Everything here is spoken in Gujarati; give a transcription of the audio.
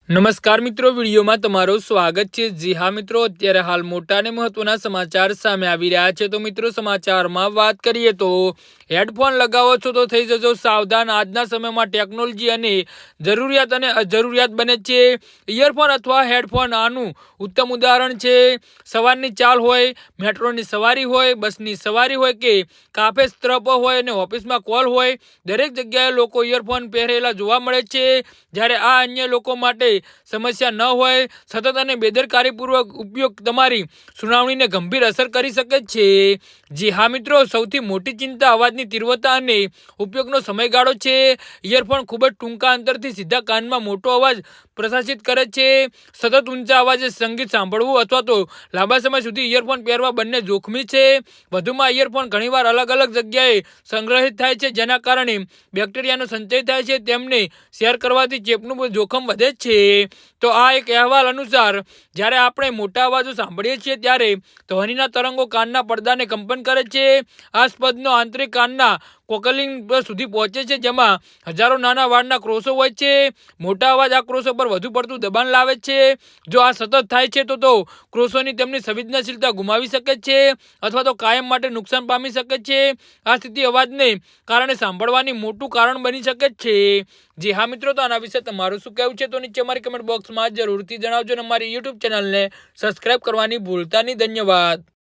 નમસ્કાર મિત્રો, વિડીયોમાં તમારું સ્વાગત છે। જી હા મિત્રો, અત્યારે હાલ મોટા અને મહત્વના સમાચાર સામે આવી રહ્યા છે। તો મિત્રો, સમાચારમાં વાત કરીએ તો હેડફોન લગાવો છો તો થઈ જજો સાવધાન। આજના સમયમાં ટેકનોલોજી અને જરૂરિયાત અને અજરૂરિયાત બને છે। ઇયરફોન અથવા હેડફોન આનું ઉત્તમ ઉદાહરણ છે। સવારની ચાલ હોય, મેટ્રોની સવારી હોય, બસની સવારી હોય કે કાફે સ્ત્રપો હોય અને ઓફિસમાં કોલ હોય, દરેક જગ્યાએ લોકો ઇયરફોન પહેરેલા જોવા મળે છે। જ્યારે આ અન્ય લોકો માટે સમસ્યા ન હોય, સતત અને બેદરકારીપૂર્વક ઉપયોગ તમારી સુનાવણીને ગંભીર અસર કરી શકે છે। જી હા મિત્રો, સૌથી મોટી ચિંતા અવાજની તીવ્રતા અને ઉપયોગનો સમયગાળો છે। ઇયરફોન ખૂબ જ ટૂંકા અંતરથી સીધા કાનમાં મોટો અવાજ પ્રસારિત કરે છે। સતત ઊંચા અવાજે સંગીત સાંભળવું અથવા તો લાંબા સમય સુધી ઇયરફોન પહેરવા બંને જોખમી છે। વધુમાં ઇયરફોન ઘણીવાર અલગ અલગ જગ્યાએ સંગ્રહિત થાય છે, જેના કારણે બેક્ટેરિયાનો સંચય થાય છે। તેમને શેર કરવાથી ચેપનું જોખમ વધે છે। તો આ એક અહેવાલ અનુસાર જ્યારે આપણે મોટા અવાજો સાંભળીએ છીએ ત્યારે ધ્વનિના તરંગો કાનના પડદાને કંપન કરે છે। આ સ્પંદનો આંતરિક કાનના કોકલિંગ સુધી પહોંચે છે, જેમાં હજારો નાના વાળના ક્રોસો હોય છે। મોટા અવાજ આ ક્રોસો પર વધુ પડતું દબાણ લાવે છે। જો આ સતત થાય છે તો ક્રોસોની તેમની સંવેદનશીલતા ગુમાવી શકે છે અથવા તો કાયમ માટે નુકસાન પામી શકે છે। આ સ્થિતિ અવાજને કારણે સાંભળવાની મોટું કારણ બની શકે છે। જી હા મિત્રો, તો આના વિશે તમારું શું કહેવું છે તો નીચે અમારી કમેન્ટ બોક્સમાં જરૂરથી જણાવજો અને અમારી યુટ્યુબ ચેનલને સબસ્ક્રાઇબ કરવાની ભૂલતા નહીં। ધન્યવાદ।